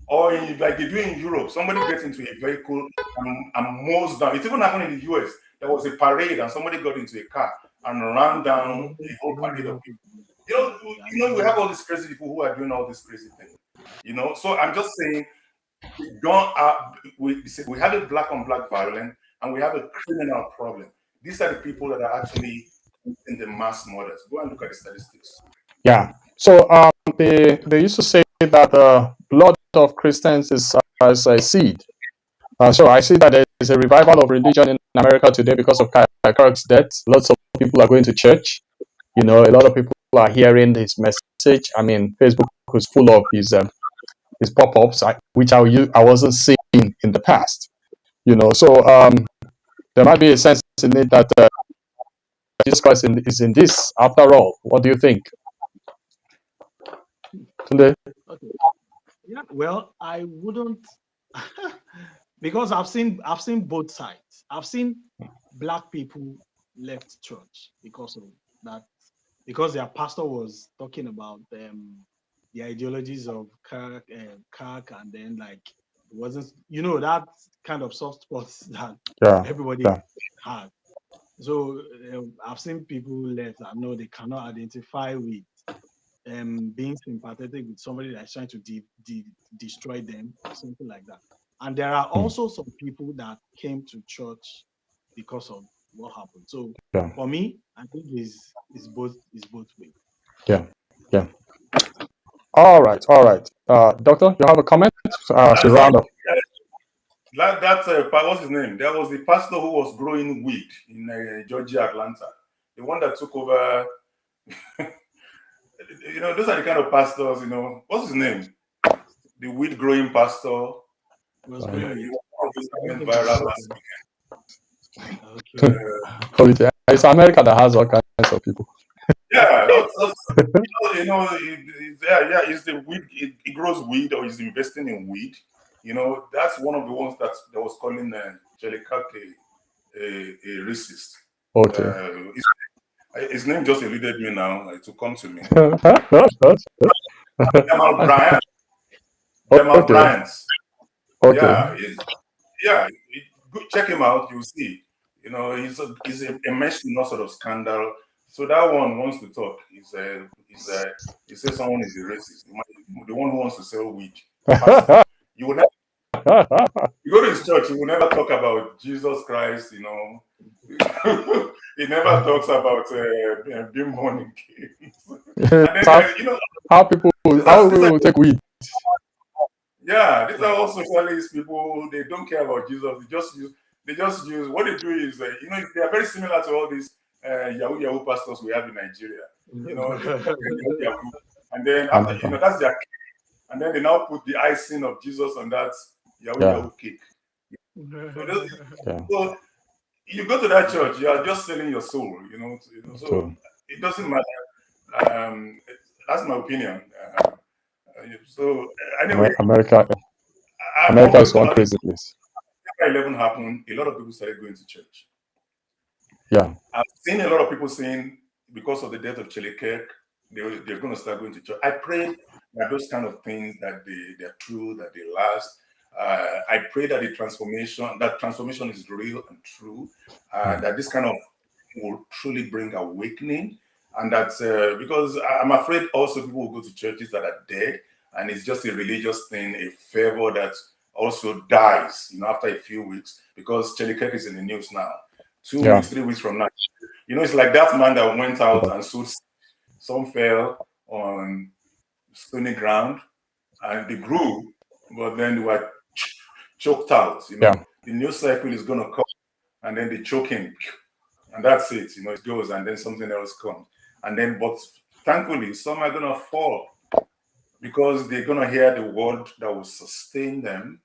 Or like they do in Europe, somebody gets into a vehicle and mows down. It even happened in the US. There was a parade and somebody got into a car and ran down a whole parade of people. We have all these crazy people who are doing all these crazy things. So I'm just saying, we have a black on black violence and we have a criminal problem. These are the people that are actually in the mass murders. Go and look at the statistics. Yeah. So they used to say that the blood of Christians is as a seed. So I see that there is a revival of religion in America today because of Kirk's death. Lots of people are going to church. A lot of people are hearing his message. I mean, Facebook is full of his pop-ups, which I wasn't seeing in the past. So there might be a sense in it that Jesus Christ is in this. After all, what do you think? Tunde? Okay. Yeah. Well, I wouldn't. because I've seen both sides. I've seen black people left church because of that, because their pastor was talking about the ideologies of Kirk, and then like it wasn't, that kind of soft spots that Yeah. everybody Yeah. had. So I've seen people left that know they cannot identify with being sympathetic with somebody that's trying to destroy them or something like that. And there are Mm. also some people that came to church because of what happened. So Yeah. for me, I think is both ways. Yeah. Yeah. All right. All right. Doctor, you have a comment to That's it. round up? What's his name? There was the pastor who was growing weed in Georgia, Atlanta. The one that took over. Those are the kind of pastors. What's his name? The weed growing pastor. It was Um, going with. This I don't went think I viral know last him. Okay. week. It's America that has all kinds of people. Yeah, yeah, it's the weed. It grows weed or is investing in weed. That's one of the ones that was calling Jelly Kirk a racist. Okay. His name just eluded me now. To come to me. Okay. Jamal Bryant. Jamal Okay. Bryant. Okay. Yeah, go check him out. You'll see. He's immersed in all sort of scandal. So that one wants to talk. He says someone is a racist. The one who wants to sell weed. Pastor. You will never. You go to his church. He will never talk about Jesus Christ. He never talks about being born again. And how, then how people will take weed. yeah, these are all socialist people. They don't care about Jesus. They just use what they do is they are very similar to all these Yahoo pastors we have in Nigeria. They Yahoo, and then after that's their cake. And then they now put the icing of Jesus on that Yahoo cake. Yeah. So you go to that church, you are just selling your soul. So it doesn't matter. That's my opinion. So anyway, America is one crazy place. 11 happened, a lot of people started going to church. Yeah. I've seen a lot of people saying because of the death of Kirk, they're going to start going to church. I pray that those kind of things, that they're true, that they last. I pray that that transformation is real and true, that this kind of will truly bring awakening. And that's because I'm afraid also people will go to churches that are dead, and it's just a religious thing, a fervor that also dies, after a few weeks, because Kirk is in the news now. 2 weeks, 3 weeks from now. It's like that man that went out and sowed. Some fell on stony ground and they grew, but then they were choked out. The news cycle is going to come and then they choke him. And that's it. It goes and then something else comes. But thankfully, some are going to fall because they're going to hear the word that will sustain them.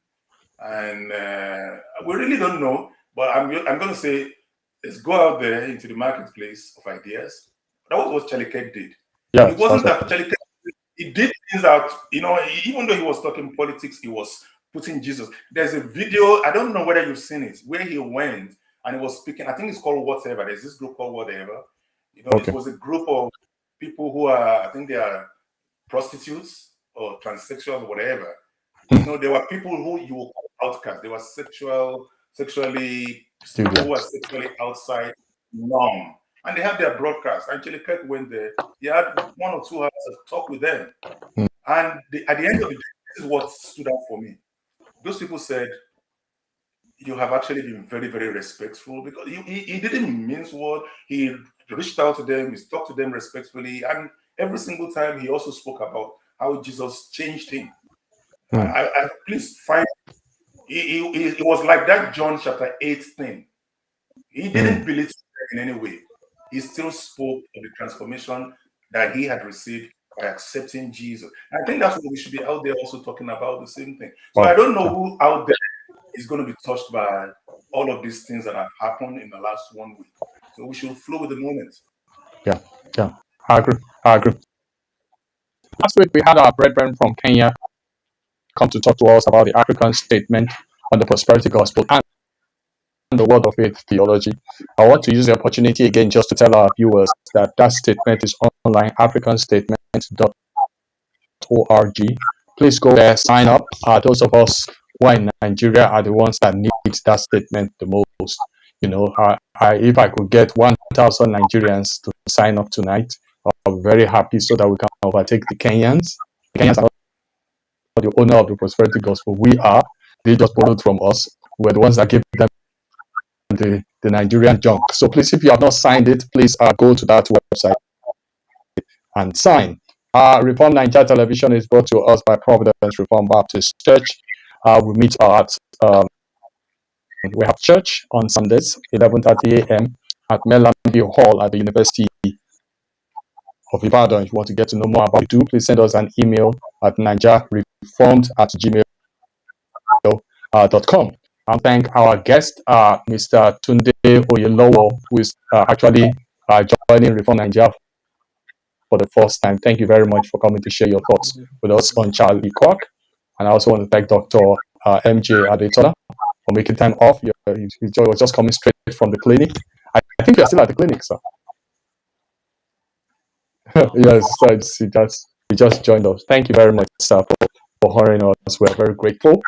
And we really don't know, but I'm going to say, let's go out there into the marketplace of ideas. That was what Charlie Kirk did. Yeah, it wasn't that Charlie Kirk, he did things that, even though he was talking politics, he was putting Jesus. There's a video, I don't know whether you've seen it, where he went and he was speaking. I think it's called Whatever. There's this group called Whatever. It was a group of people who are, I think they are prostitutes or transsexuals or whatever. There were people who you will call outcasts. They were sexually people who were sexually outside norm. And they had their broadcast. Actually, Kirk went there. He had 1 or 2 hours of talk with them. And at the end of the day, this is what stood out for me. Those people said, you have actually been very, very respectful, because he didn't mince word. He reached out to them. He talked to them respectfully. And every single time, he also spoke about how Jesus changed him. I please find it was like that John chapter 8 thing. He didn't believe in any way. He still spoke of the transformation that he had received by accepting Jesus. And I think that's what we should be out there also talking about, the same thing. So I don't know who out there is going to be touched by all of these things that have happened in the last 1 week. So we should flow with the moment. Yeah. I agree. Last week we had our brethren from Kenya come to talk to us about the African statement on the prosperity gospel and the word of faith theology. I want to use the opportunity again just to tell our viewers that that statement is online, africanstatement.org. Please go there, sign up. Those of us who are in Nigeria are the ones that need that statement the most. You know, if I could get 1,000 Nigerians to sign up tonight, I'll be very happy so that we can overtake the Kenyans. The Kenyans are not the owner of the prosperity gospel. We are. They just borrowed from us. We're the ones that gave them the Nigerian junk. So please, if you have not signed it, please go to that website and sign. Reform Nigeria Television is brought to us by Providence Reform Baptist Church. We meet at we have church on Sundays, 11:30 a.m. at Melanie Hall at the University of Ibadan. If you want to get to know more about it, please send us an email at nigeriareformed@gmail.com. And thank our guest, Mr. Tunde Oyelowo, who is actually joining Reform Nigeria for the first time. Thank you very much for coming to share your thoughts with us on Charlie Kirk. And I also want to thank Dr. MJ Adetola for making time off. He was just coming straight from the clinic. I think you're still at the clinic, sir. Yes, so he just joined us. Thank you very much, sir, for hurrying us. We're very grateful.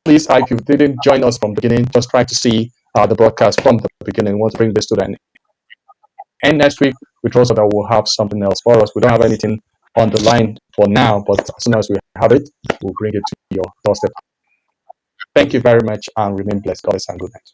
Please, if you didn't join us from the beginning, just try to see the broadcast from the beginning. We want to bring this to the end. And next week, we trust that we'll have something else for us. We don't have anything on the line for now, but as soon as we have it, we'll bring it to your doorstep. Thank you very much and remain blessed. God bless and good night.